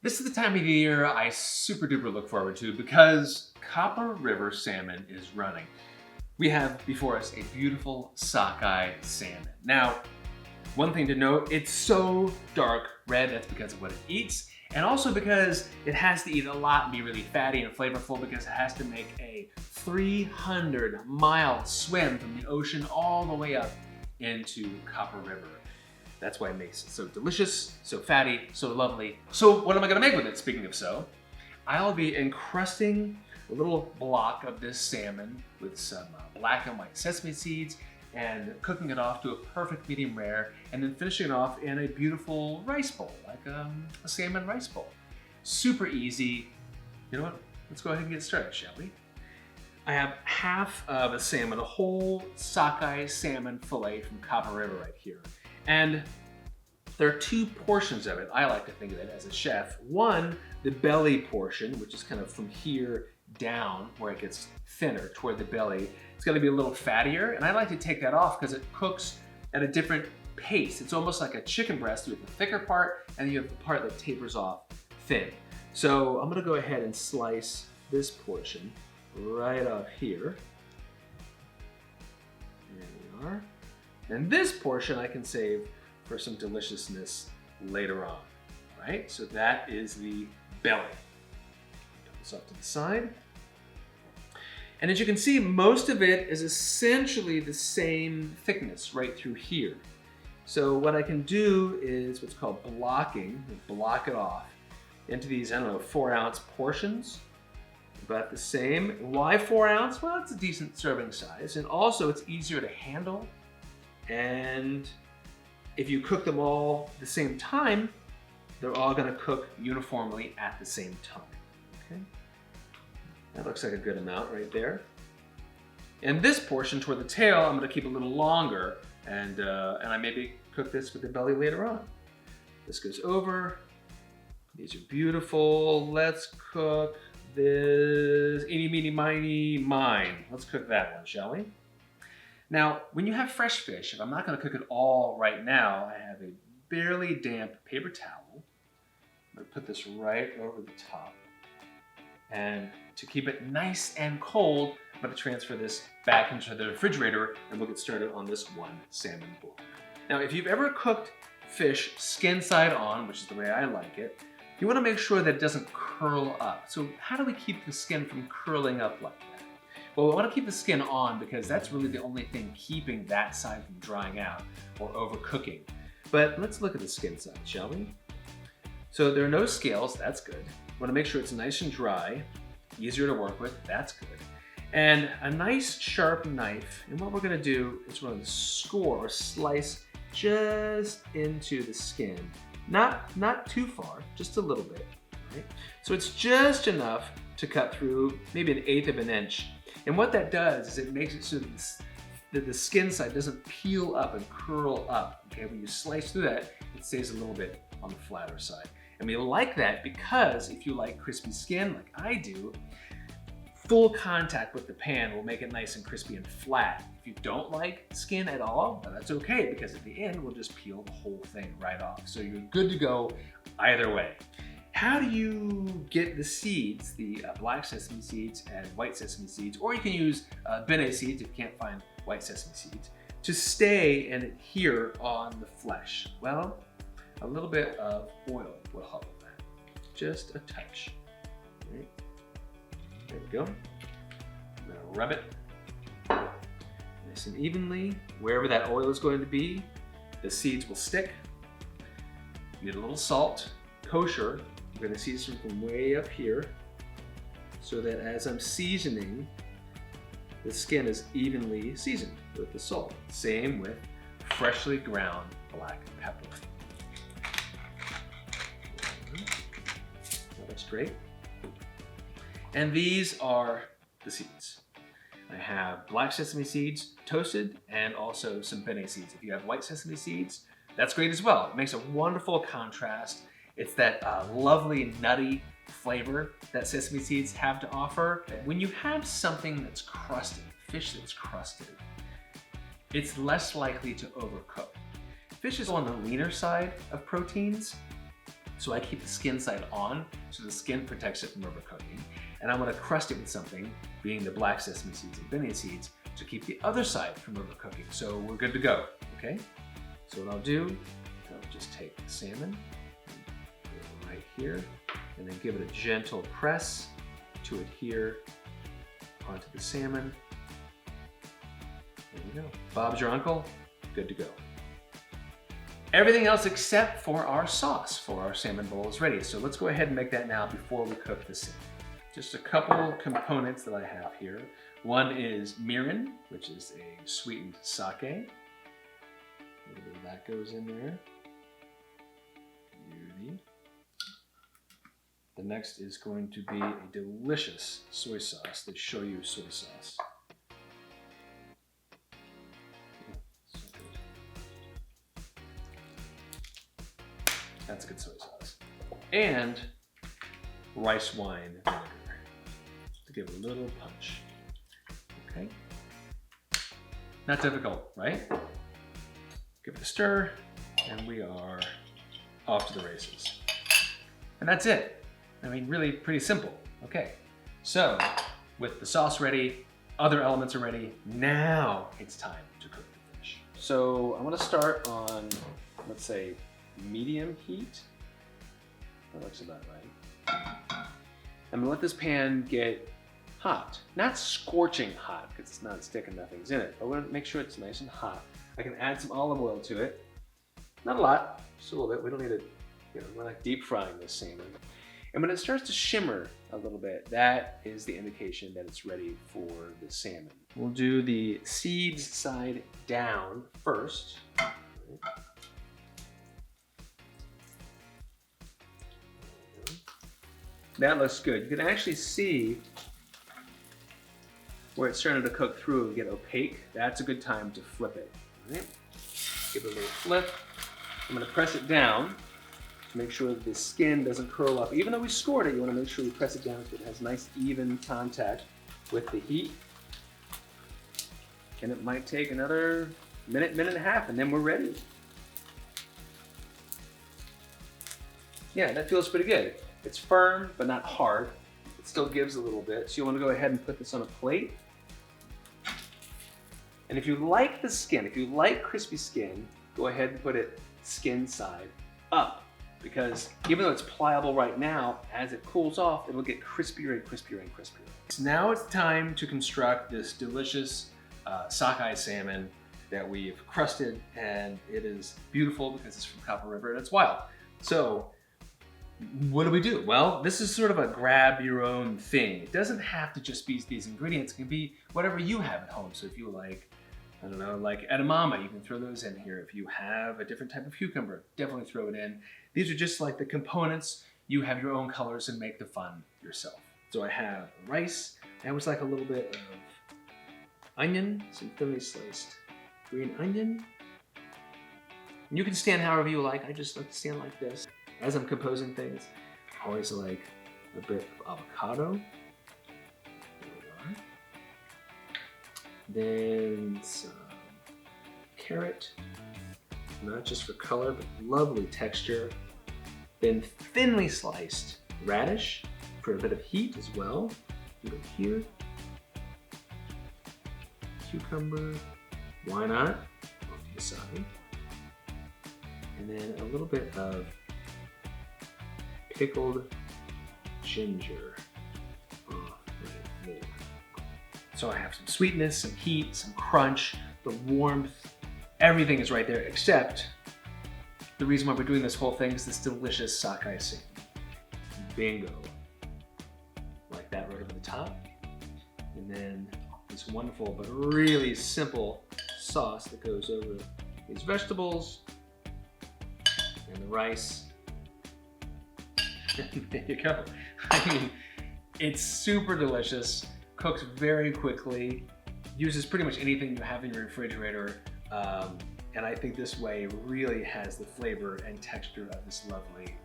This is the time of year I super duper look forward to because Copper River salmon is running. We have before us a beautiful sockeye salmon. Now, one thing to note, it's so dark red, that's because of what it eats, and also because it has to eat a lot and be really fatty and flavorful because it has to make a 300-mile swim from the ocean all the way up into Copper River. That's why it makes it so delicious, so fatty, so lovely. So what am I gonna make with it, speaking of so? I'll be encrusting a little block of this salmon with some black and white sesame seeds and cooking it off to a perfect medium rare and then finishing it off in a beautiful rice bowl, like a salmon rice bowl. Super easy. You know what? Let's go ahead and get started, shall we? I have half of a salmon, a whole sockeye salmon fillet from Copper River right here. And there are two portions of it. I like to think of it as a chef. One, the belly portion, which is kind of from here down where it gets thinner toward the belly. It's gonna be a little fattier, and I like to take that off because it cooks at a different pace. It's almost like a chicken breast. You have the thicker part, and you have the part that tapers off thin. So I'm gonna go ahead and slice this portion right off here. There we are. And this portion I can save for some deliciousness later on, right? So that is the belly. Put this off to the side. And as you can see, most of it is essentially the same thickness right through here. So what I can do is what's called blocking, block it off into these, 4-ounce portions, about the same. Why 4 ounce? Well, it's a decent serving size, and also it's easier to handle. And if you cook them all at the same time, they're all gonna cook uniformly at the same time, okay? That looks like a good amount right there. And this portion toward the tail, I'm gonna keep a little longer, and I maybe cook this with the belly later on. This goes over. These are beautiful. Let's cook this, eeny, meeny, miny, mine. Let's cook that one, shall we? Now, when you have fresh fish, if I'm not gonna cook it all right now, I have a barely damp paper towel. I'm gonna put this right over the top. And to keep it nice and cold, I'm gonna transfer this back into the refrigerator and we'll get started on this one salmon bowl. Now, if you've ever cooked fish skin side on, which is the way I like it, you wanna make sure that it doesn't curl up. So how do we keep the skin from curling up like that? Well, we want to keep the skin on because that's really the only thing keeping that side from drying out or overcooking. But let's look at the skin side, shall we? So there are no scales, that's good. We want to make sure it's nice and dry, easier to work with, that's good. And a nice sharp knife, and what we're going to do is we're going to score or slice just into the skin. Not too far, just a little bit. Right? So it's just enough to cut through maybe 1/8 of an inch. And what that does is it makes it so that the skin side doesn't peel up and curl up. Okay, when you slice through that, it stays a little bit on the flatter side. And we like that because if you like crispy skin like I do, full contact with the pan will make it nice and crispy and flat. If you don't like skin at all, well, that's okay because at the end we'll just peel the whole thing right off. So you're good to go either way. How do you get the seeds, the black sesame seeds and white sesame seeds, or you can use bene seeds if you can't find white sesame seeds, to stay and adhere on the flesh? Well, a little bit of oil will help with that. Just a touch. Right. There we go. I'm gonna rub it nice and evenly. Wherever that oil is going to be, the seeds will stick. Need a little salt, kosher. I'm going to season from way up here so that as I'm seasoning, the skin is evenly seasoned with the salt. Same with freshly ground black pepper. That looks great. And these are the seeds. I have black sesame seeds toasted and also some bene seeds. If you have white sesame seeds, that's great as well. It makes a wonderful contrast. It's that lovely nutty flavor that sesame seeds have to offer. When you have something that's crusted, fish that's crusted, it's less likely to overcook. Fish is on the leaner side of proteins, So I keep the skin side on, so the skin protects it from overcooking. And I'm gonna crust it with something, being the black sesame seeds and benia seeds, to keep the other side from overcooking. So we're good to go, okay? So what I'll do, I'll just take the salmon, put it right here, and then give it a gentle press to adhere onto the salmon. There we go. Bob's your uncle, good to go. Everything else except for our sauce for our salmon bowl is ready. So let's go ahead and make that now before we cook the salmon. Just a couple components that I have here. One is mirin, which is a sweetened sake. A little bit of that goes in there. Beauty. The next is going to be a delicious soy sauce, the shoyu soy sauce. That's good soy sauce. And rice wine vinegar to give it a little punch. Okay? Not difficult, right? Give it a stir, and we are off to the races. And that's it. I mean, really pretty simple. Okay, so with the sauce ready, other elements are ready, now it's time to cook the fish. So I'm gonna start on, let's say, medium heat. That looks about right. I'm gonna let this pan get hot. Not scorching hot, because it's not sticking, nothing's in it. But we're gonna make sure it's nice and hot. I can add some olive oil to it. Not a lot, just a little bit. We don't need to, we're not deep frying this salmon. And when it starts to shimmer a little bit, that is the indication that it's ready for the salmon. We'll do the seeds side down first. That looks good. You can actually see where it's starting to cook through and get opaque. That's a good time to flip it. All right. Give it a little flip. I'm gonna press it down to make sure that the skin doesn't curl up. Even though we scored it, you wanna make sure you press it down so it has nice even contact with the heat. And it might take another minute, minute and a half, and then we're ready. Yeah, that feels pretty good. It's firm, but not hard. It still gives a little bit. So you wanna go ahead and put this on a plate. And if you like the skin, if you like crispy skin, go ahead and put it skin side up. Because even though it's pliable right now, as it cools off, it'll get crispier and crispier and crispier. So now it's time to construct this delicious sockeye salmon that we've crusted, and it is beautiful because it's from Copper River and it's wild. So what do we do? Well, this is sort of a grab your own thing. It doesn't have to just be these ingredients. It can be whatever you have at home. So if you like, I don't know, like edamame, you can throw those in here. If you have a different type of cucumber, definitely throw it in. These are just like the components. You have your own colors and make the fun yourself. So I have rice. I always like a little bit of onion, some thinly sliced green onion. And you can stand however you like. I just like to stand like this. As I'm composing things, I always like a bit of avocado. Then some carrot, not just for color, but lovely texture. Then thinly sliced radish for a bit of heat as well. Go here. Cucumber, why not? Off to the side. And then a little bit of pickled ginger right there. So I have some sweetness, some heat, some crunch, the warmth, everything is right there, except the reason why we're doing this whole thing is this delicious sockeye salmon. Bingo. Like that right over the top. And then this wonderful but really simple sauce that goes over these vegetables and the rice. There you go. I mean, it's super delicious, cooks very quickly, uses pretty much anything you have in your refrigerator, and I think this way really has the flavor and texture of this lovely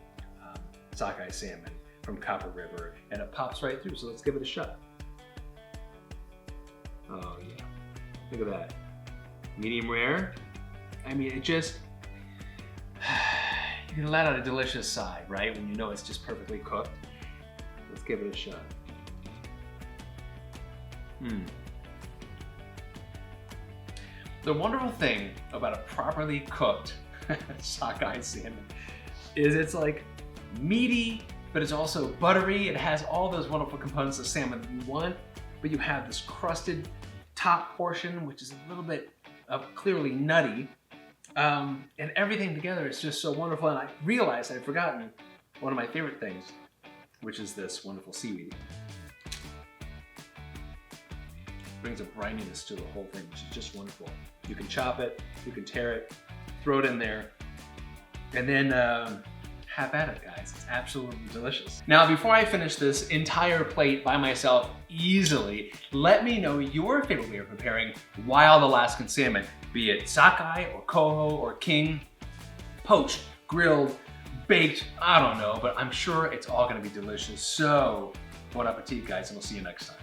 sockeye salmon from Copper River, and it pops right through, so let's give it a shot. Oh yeah, look at that. Medium rare. I mean, it just, You can let out a delicious sigh, right? When you know it's just perfectly cooked. Let's give it a shot. The wonderful thing about a properly cooked sockeye salmon is it's like meaty, but it's also buttery. It has all those wonderful components of salmon that you want, but you have this crusted top portion, which is a little bit clearly nutty. And everything together is just so wonderful. And I realized I'd forgotten one of my favorite things, which is this wonderful seaweed. Brings a brininess to the whole thing, which is just wonderful. You can chop it, you can tear it, throw it in there, and then have at it, guys. It's absolutely delicious. Now, before I finish this entire plate by myself easily, let me know your favorite way of preparing wild Alaskan salmon, be it sockeye or coho or king, poached, grilled, baked, I don't know, but I'm sure it's all gonna be delicious. So, bon appetit, guys, and we'll see you next time.